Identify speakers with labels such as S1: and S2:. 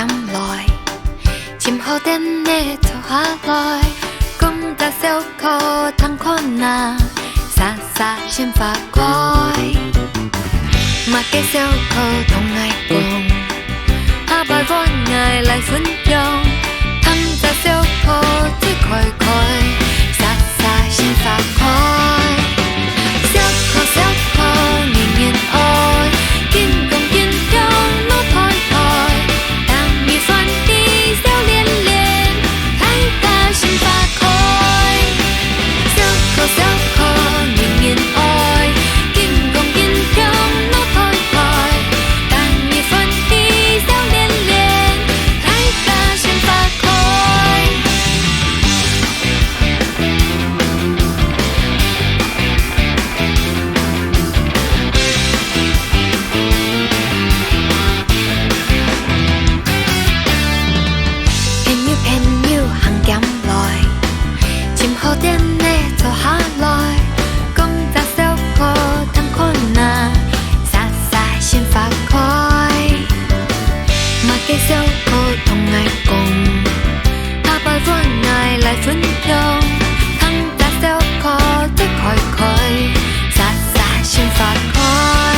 S1: 減來，漸好點的坐下來，講得小可通困難，傻傻先發開，mà cái小可同愛講，下擺我愛來分享，通得小可只開開，傻傻先發開，小可小可年年愛，見共見向我抬抬，當你翻地笑臉臉，開大心發開，小可小可年年愛，見共見向我抬抬，當你翻地笑臉臉，開大心發開。偏要行減來，漸好點的坐下來，講得小可通困難，傻傻先發開，mà cái小可同愛講，下擺我愛來分享，通得小可的開開，傻傻先發開。